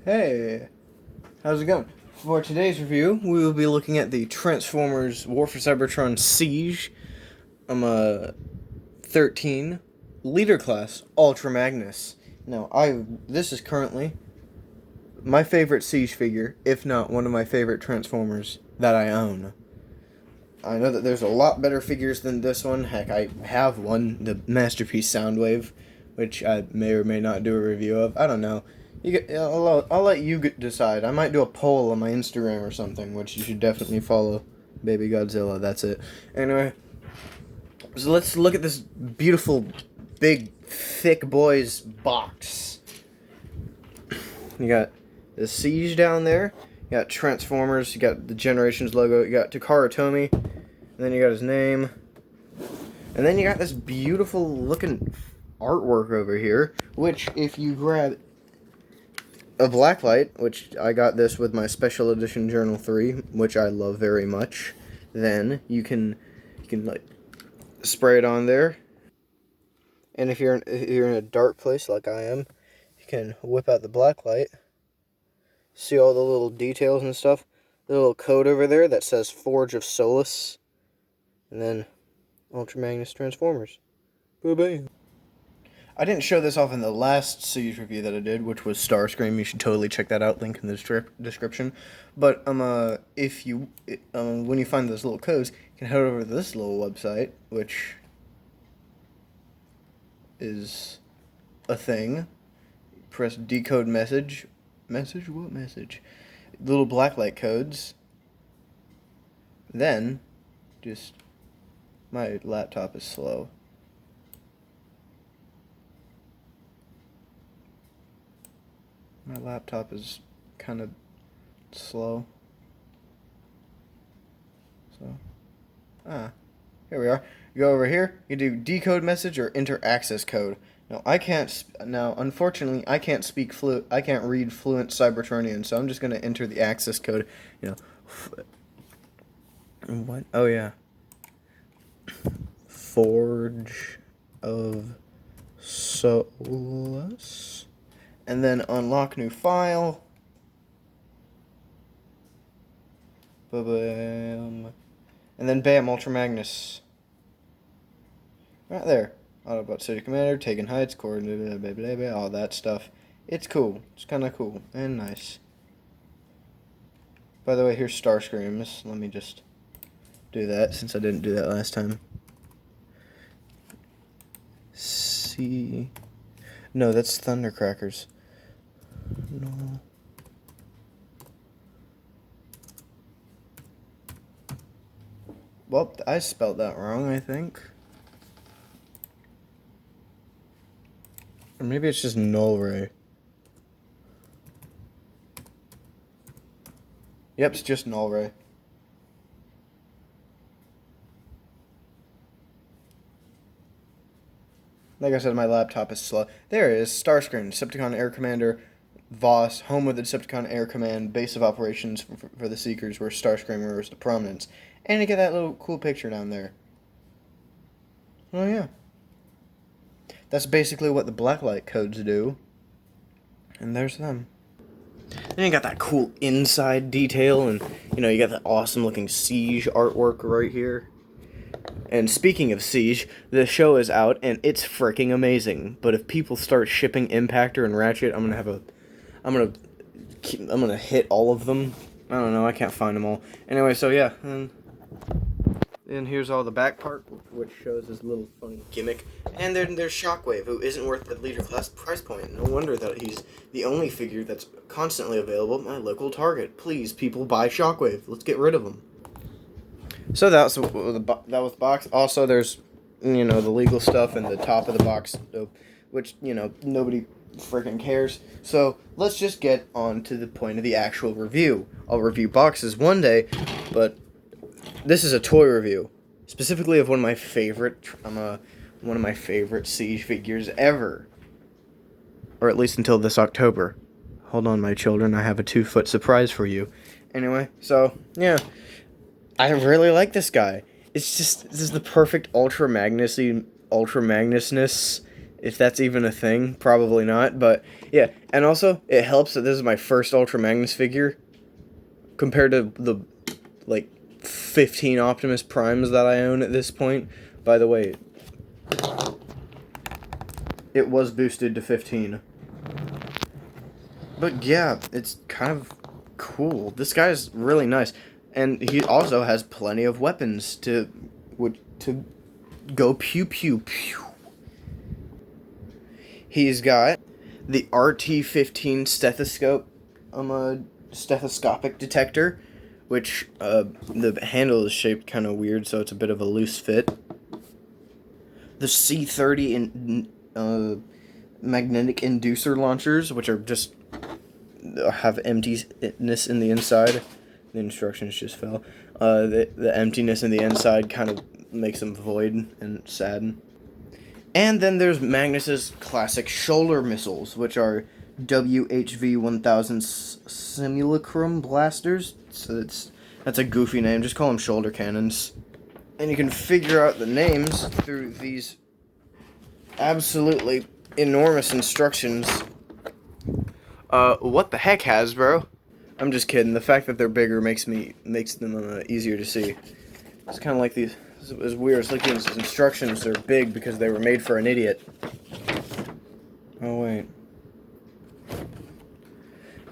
Hey, how's it going? For today's review, we will be looking at the Transformers War for Cybertron Siege. I'm a 13 Leader Class Ultra Magnus. Now, this is currently my favorite Siege figure, if not one of my favorite Transformers that I own. I know that there's a lot better figures than this one. Heck, I have one, the Masterpiece Soundwave, which I may or may not do a review of. I don't know. I'll let you decide. I might do a poll on my Instagram or something, which you should definitely follow. Baby Godzilla, that's it. Anyway, so let's look at this beautiful, big, thick boy's box. You got the Siege down there. You got Transformers. You got the Generations logo. You got Takara Tomy. And then you got his name. And then you got this beautiful looking artwork over here, which if you grab a blacklight, which I got this with my special edition Journal 3, which I love very much, then you can like spray it on there. And if you're in a dark place like I am, you can whip out the blacklight. See all the little details and stuff. The little code over there that says Forge of Solace. And then Ultra Magnus Transformers. Boo-boo. I didn't show this off in the last Siege review that I did, which was Starscream. You should totally check that out. Link in the description. But if you when you find those little codes, you can head over to this little website, which is a thing. Press decode message. Message? What message? Little blacklight codes. Then, just my laptop is slow. My laptop is kind of slow. So, here we are. You go over here, you do decode message or enter access code. Now, unfortunately, I can't I can't read fluent Cybertronian, so I'm just going to enter the access code, what? Oh, yeah. Forge of Solace. And then unlock new file. Ba-bam. And then bam, Ultra Magnus. Right there. Autobot City Commander, taking heights, coordinated, blah, blah, blah, all that stuff. It's cool. It's kind of cool and nice. By the way, here's Starscreams. Let me just do that since I didn't do that last time. See. No, that's Thundercrackers. No. Well, I spelled that wrong, I think. Or maybe it's just Null Ray. Yep, it's just Null Ray. Like I said, my laptop is slow. There it is. Starscream, Decepticon Air Commander, Voss, home of the Decepticon Air Command, base of operations for the Seekers, where Starscream rose to prominence. And you get that little cool picture down there. Oh, yeah. That's basically what the blacklight codes do. And there's them. Then you got that cool inside detail, and, you got that awesome looking Siege artwork right here. And speaking of Siege, the show is out, and it's freaking amazing. But if people start shipping Impactor and Ratchet, I'm gonna hit all of them. I don't know, I can't find them all. Anyway, so yeah, and here's all the back part, which shows this little funny gimmick. And then there's Shockwave, who isn't worth the Leader Class price point. No wonder that he's the only figure that's constantly available at my local Target. Please, people, buy Shockwave. Let's get rid of him. So that was the box. Also, there's, the legal stuff in the top of the box, which, nobody freaking cares. So let's just get on to the point of the actual review. I'll review boxes one day, but this is a toy review, specifically of one of my favorite Siege figures ever, or at least until this October. Hold on, my children, I have a 2-foot surprise for you. Anyway, so yeah. I really like this guy. This is the perfect Ultra Magnusness If that's even a thing, probably not, but yeah. And also, it helps that this is my first Ultra Magnus figure compared to the, like, 15 Optimus Primes that I own at this point. By the way, it was boosted to 15. But yeah, it's kind of cool. This guy's really nice. And he also has plenty of weapons to go pew pew pew. He's got the RT-15 stethoscope, a stethoscopic detector, which the handle is shaped kind of weird, so it's a bit of a loose fit. The C-30 magnetic inducer launchers, which are just have emptiness in the inside. The instructions just fell. The emptiness in the inside kind of makes them void and sadden. And then there's Magnus's classic shoulder missiles, which are WHV 1000 simulacrum blasters. So that's a goofy name. Just call them shoulder cannons. And you can figure out the names through these absolutely enormous instructions. What the heck, Hasbro? I'm just kidding. The fact that they're bigger makes them easier to see. It's kind of like these. It's weird. It's like these instructions are big because they were made for an idiot. Oh wait.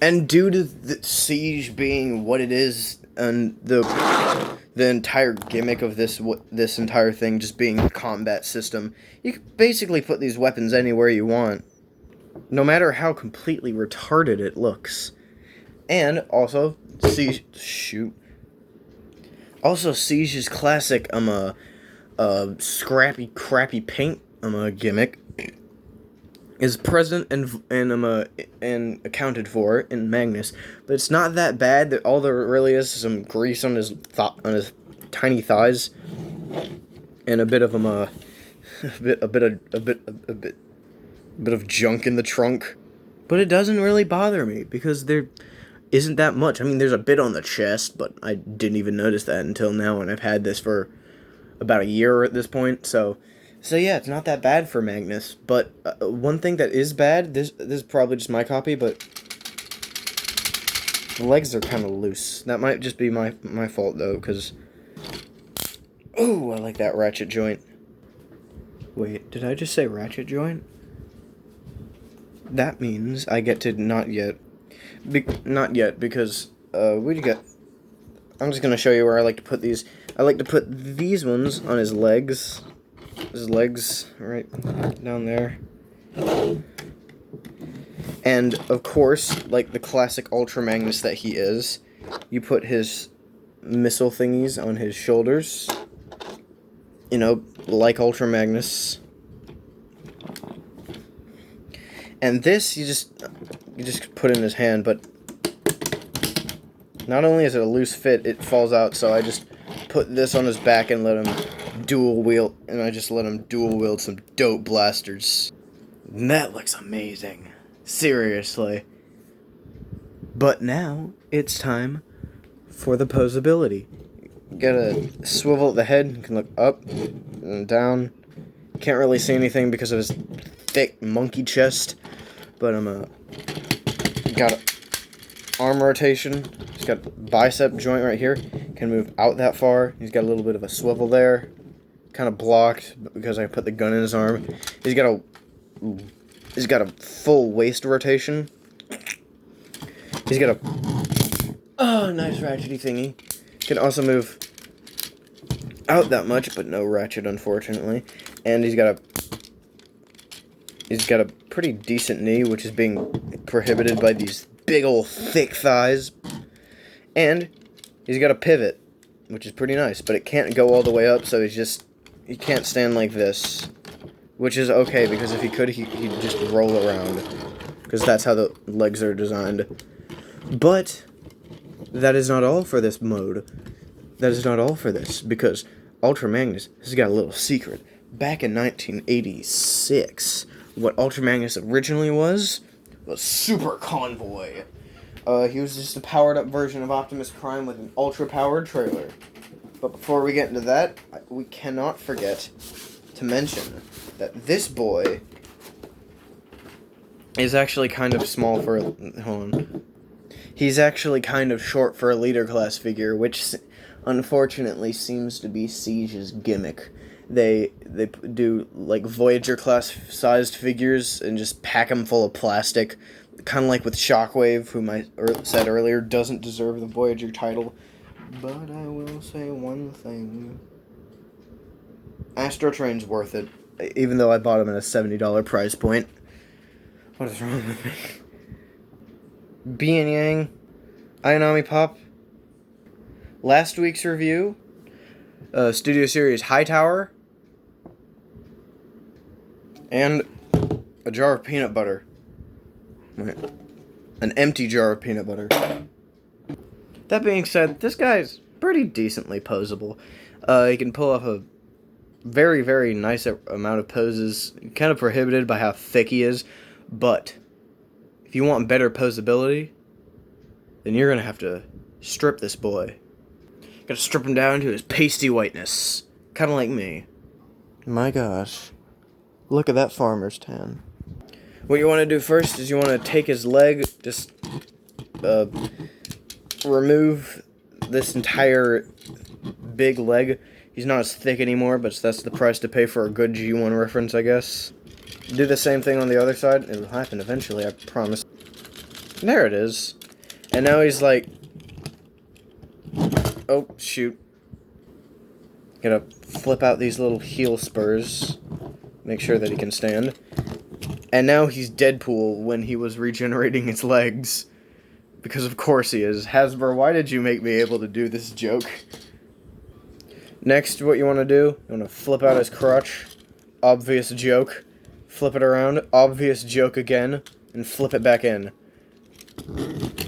And due to the Siege being what it is, and the entire gimmick of this entire thing just being a combat system, you can basically put these weapons anywhere you want, no matter how completely retarded it looks. And also, Siege's classic, scrappy, crappy paint, gimmick is present and accounted for in Magnus, but it's not that bad. That all there really is some grease on his tiny thighs, and a bit of a bit of junk in the trunk. But it doesn't really bother me because there isn't that much. I mean, there's a bit on the chest, but I didn't even notice that until now, and I've had this for about a year at this point, so yeah, it's not that bad for Magnus. But one thing that is bad, this is probably just my copy, but the legs are kind of loose. That might just be my fault, though, because, ooh, I like that ratchet joint. Wait, did I just say ratchet joint? That means I get to not yet, because I'm just going to show you where I like to put these. I like to put these ones on his legs. His legs right down there. And, of course, like the classic Ultra Magnus that he is, you put his missile thingies on his shoulders. You know, like Ultra Magnus. And this, you just put in his hand, but not only is it a loose fit, it falls out, so I just put this on his back and let him dual wield some dope blasters. And that looks amazing. Seriously. But now, it's time for the posability. You gotta swivel the head, you can look up and down. Can't really see anything because of his thick monkey chest, but got an arm rotation. He's got a bicep joint right here. Can move out that far. He's got a little bit of a swivel there, kind of blocked because I put the gun in his arm. He's got a full waist rotation. He's got a nice ratchety thingy. Can also move out that much, but no ratchet, unfortunately. And he's got a pretty decent knee, which is being prohibited by these big old thick thighs. And he's got a pivot, which is pretty nice, but it can't go all the way up, so he can't stand like this, which is okay, because if he could, he'd just roll around, because that's how the legs are designed. But that is not all for this mode. That is not all for this, because Ultra Magnus has got a little secret. Back in 1986, what Ultra Magnus originally was Super Convoy. He was just a powered-up version of Optimus Prime with an ultra-powered trailer. But before we get into that, we cannot forget to mention that this boy is actually kind of small for hold on. He's actually kind of short for a leader class figure, which unfortunately seems to be Siege's gimmick. They do like Voyager class sized figures and just pack them full of plastic, kind of like with Shockwave, whom I said earlier doesn't deserve the Voyager title. But I will say one thing: Astrotrain's worth it, even though I bought him at a $70 price point. What is wrong with me? B and Yang, Ayanami Pop. Last week's review, Studio Series Hightower, and a jar of peanut butter. Wait, an empty jar of peanut butter. That being said, this guy's pretty decently posable. He can pull off a very, very nice amount of poses. Kind of prohibited by how thick he is, but if you want better posability, then you're gonna have to strip this boy. Gotta strip him down to his pasty whiteness. Kinda like me. My gosh. Look at that farmer's tan. What you want to do first is you want to take his leg, just remove this entire big leg. He's not as thick anymore, but that's the price to pay for a good G1 reference, I guess. Do the same thing on the other side. It'll happen eventually, I promise. There it is. And now he's like... Oh, shoot. Gotta flip out these little heel spurs. Make sure that he can stand. And now he's Deadpool when he was regenerating his legs. Because of course he is. Hasbro, why did you make me able to do this joke? Next, what you want to do, you want to flip out his crotch. Obvious joke. Flip it around. Obvious joke again. And flip it back in.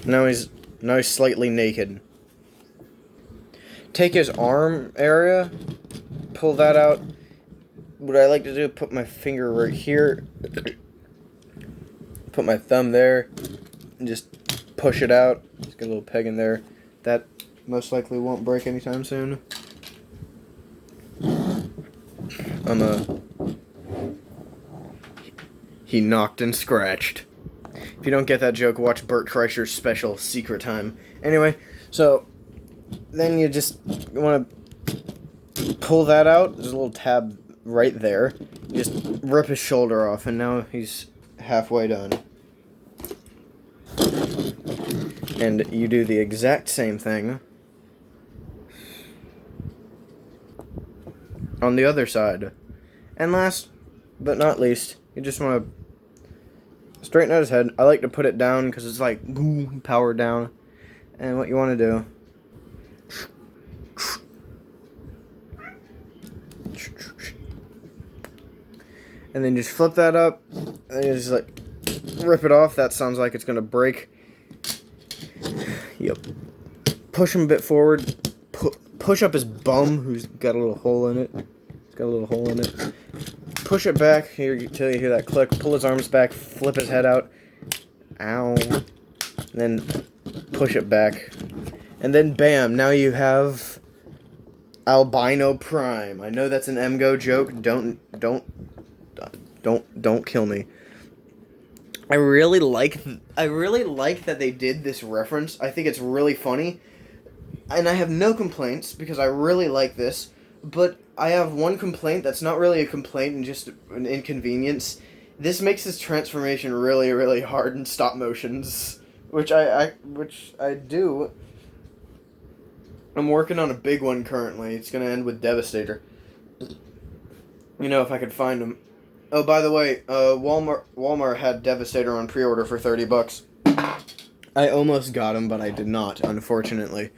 Now he's slightly naked. Take his arm area. Pull that out. What I like to do, put my finger right here. Put my thumb there. And just push it out. Just get a little peg in there. That most likely won't break anytime soon. He knocked and scratched. If you don't get that joke, watch Bert Kreischer's special, Secret Time. Anyway, so then you just want to pull that out. There's a little tab right there. You just rip his shoulder off, and now he's halfway done. And you do the exact same thing on the other side. And last but not least, you just want to straighten out his head. I like to put it down because it's like boom, power down. And what you want to do, and then just flip that up, and you just like rip it off. That sounds like it's gonna break. Yep. Push him a bit forward. Push up his bum, who's got a little hole in it. It's got a little hole in it. Push it back here till you hear that click. Pull his arms back. Flip his head out. Ow. And then push it back. And then bam, now you have Albino Prime. I know that's an MGO joke. Don't kill me. I really like that they did this reference. I think it's really funny. And I have no complaints because I really like this. But I have one complaint that's not really a complaint and just an inconvenience. This makes his transformation really, really hard in stop motions, which I do. I'm working on a big one currently. It's gonna end with Devastator. You know, if I could find him. Oh, by the way, Walmart had Devastator on pre-order for $30. I almost got him, but I did not, unfortunately.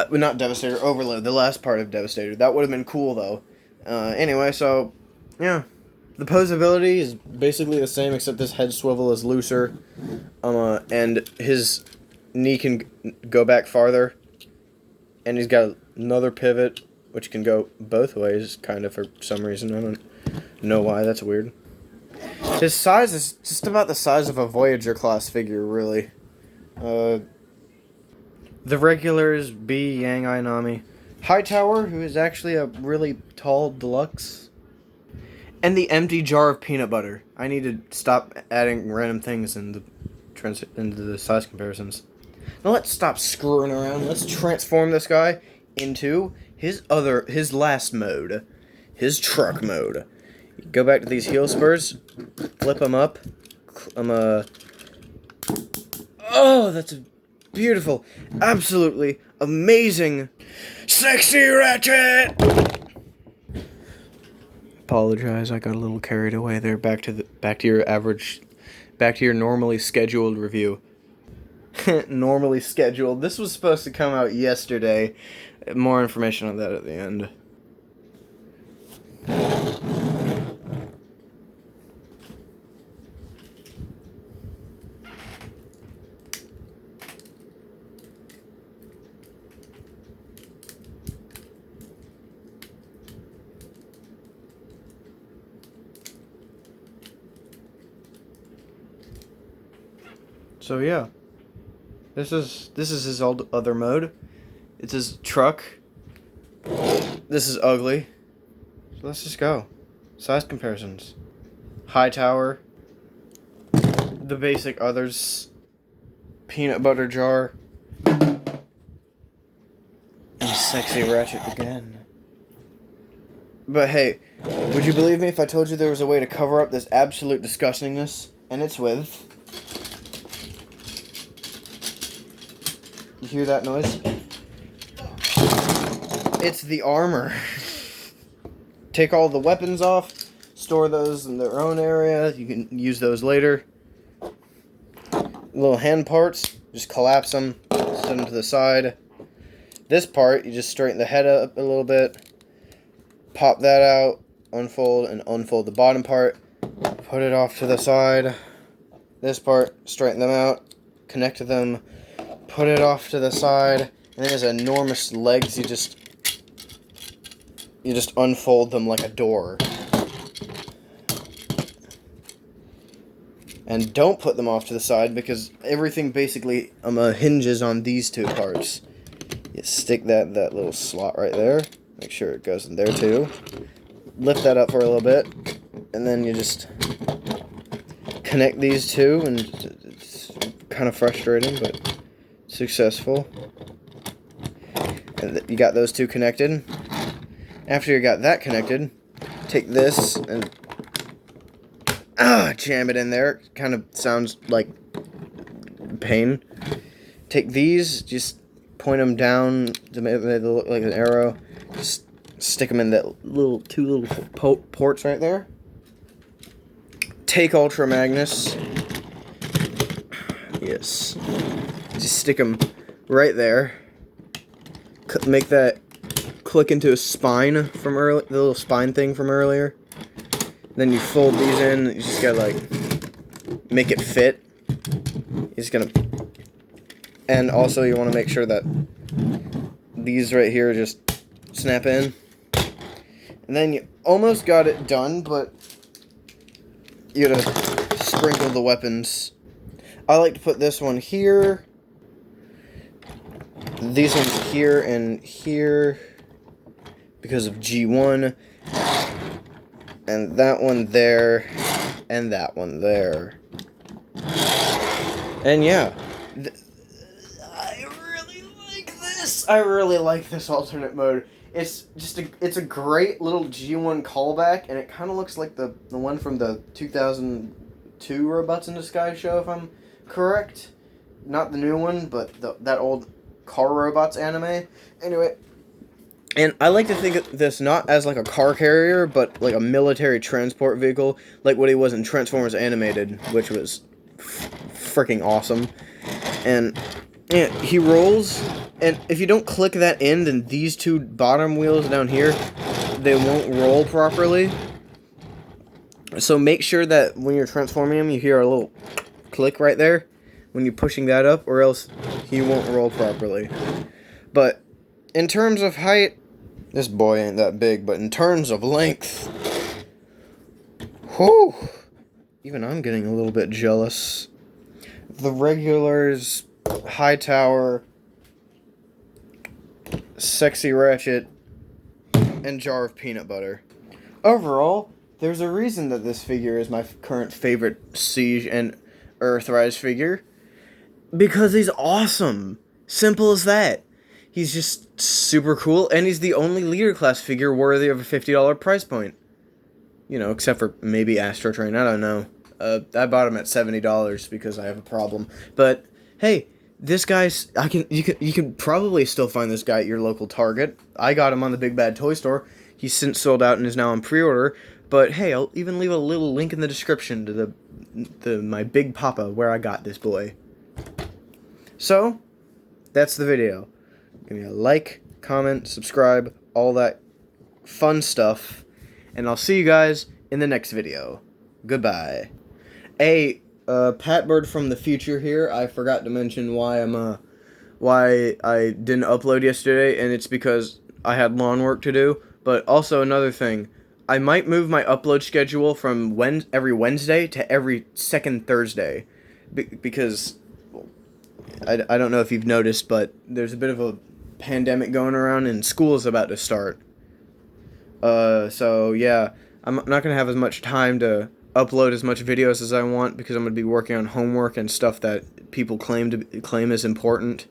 Not Devastator, Overload, the last part of Devastator. That would have been cool, though. Anyway, so, yeah. The posability is basically the same, except this head swivel is looser. And his knee can go back farther. And he's got another pivot, which can go both ways, kind of, for some reason. I don't know why, that's weird. His size is just about the size of a Voyager class figure, really. The regulars, B, Yang, Ayanami. Hightower, who is actually a really tall deluxe. And the empty jar of peanut butter. I need to stop adding random things into the size comparisons. Now let's stop screwing around. Let's transform this guy into his last mode. His truck mode. Go back to these heel spurs. Flip them up. Oh, that's a beautiful, absolutely amazing, sexy ratchet! Apologize, I got a little carried away there. Back to your normally scheduled review. Normally scheduled. This was supposed to come out yesterday. More information on that at the end. So yeah, this is his other mode. It's his truck. This is ugly. So let's just go. Size comparisons. High tower. The basic others. Peanut butter jar. And sexy ratchet again. But hey, would you believe me if I told you there was a way to cover up this absolute disgustingness? And it's with... You hear that noise? It's the armor. Take all the weapons off, store those in their own area. You can use those later. Little hand parts, just collapse them, set them to the side. This part, you just straighten the head up a little bit, pop that out, unfold and unfold the bottom part, put it off to the side. This part, straighten them out, connect to them, put it off to the side, and then there's enormous legs. You just unfold them like a door. And don't put them off to the side because everything basically hinges on these two parts. You stick that little slot right there. Make sure it goes in there too. Lift that up for a little bit, and then you just connect these two, and it's kind of frustrating, but successful. And you got those two connected. After you got that connected, take this and jam it in there. Kind of sounds like pain. Take these, just point them down to make they look like an arrow. Just stick them in that two little ports right there. Take Ultra Magnus. Yes. Just stick them right there. Make that click into a spine from earlier, the little spine thing from earlier. Then you fold these in. You just gotta like make it fit. You're just gonna, and also you want to make sure that these right here just snap in. And then you almost got it done, but you gotta sprinkle the weapons. I like to put this one here, these ones here and here because of G1, and that one there, and that one there. And yeah, I really like this. I really like this alternate mode. It's just it's a great little G1 callback, and it kind of looks like the one from the 2002 Robots in Disguise show, if I'm correct. Not the new one, but that old Car Robots anime. Anyway, and I like to think of this not as like a car carrier, but like a military transport vehicle, like what he was in Transformers Animated, which was freaking awesome. And yeah, he rolls, and if you don't click that in, then these two bottom wheels down here, they won't roll properly. So make sure that when you're transforming him, you hear a little click right there when you're pushing that up, or else he won't roll properly. But in terms of height, this boy ain't that big, but in terms of length, whew, even I'm getting a little bit jealous. The regulars, high tower, sexy ratchet, and jar of peanut butter. Overall, there's a reason that this figure is my current favorite Siege and Earthrise figure. Because he's awesome. Simple as that. He's just super cool, and he's the only leader class figure worthy of a $50 price point. You know, except for maybe Astrotrain, I don't know. I bought him at $70 because I have a problem. But hey, this guy's you can probably still find this guy at your local Target. I got him on the Big Bad Toy Store. He's since sold out and is now on pre-order. But hey, I'll even leave a little link in the description to the my Big Papa where I got this boy. So, that's the video. Give me a like, comment, subscribe, all that fun stuff. And I'll see you guys in the next video. Goodbye. Hey, Pat Bird from the future here. I forgot to mention why I didn't upload yesterday, and it's because I had lawn work to do. But also another thing, I might move my upload schedule from every Wednesday to every second Thursday, because I don't know if you've noticed, but there's a bit of a pandemic going around, and school is about to start. So yeah, I'm not going to have as much time to upload as much videos as I want, because I'm going to be working on homework and stuff that people claim is important.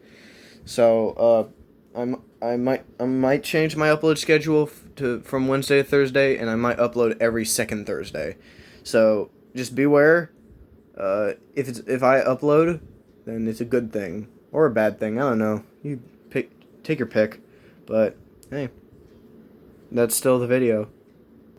So, I might change my upload schedule from Wednesday to Thursday, and I might upload every second Thursday. So, just beware. If I upload, then it's a good thing or a bad thing. I don't know. You take your pick. But hey, that's still the video.